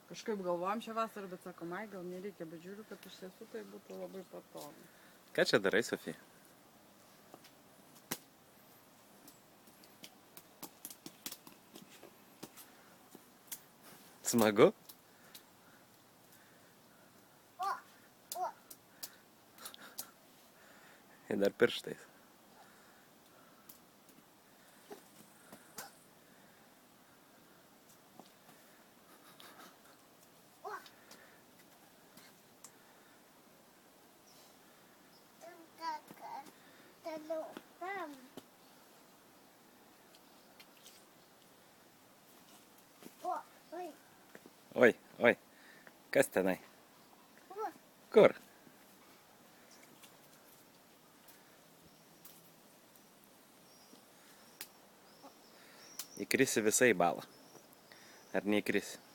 Kažkaip galvojom šią vasarą, bet sakom, ai, gal nereikia, bet žiūriu, kad iš tiesų tai būtų labai patogu. Ką čia darai, Sofija? Smagu? Ir dar pirštais. Oi, oi, kas tenai? Kur? Įkrisi visai balą. Ar neįkrisi?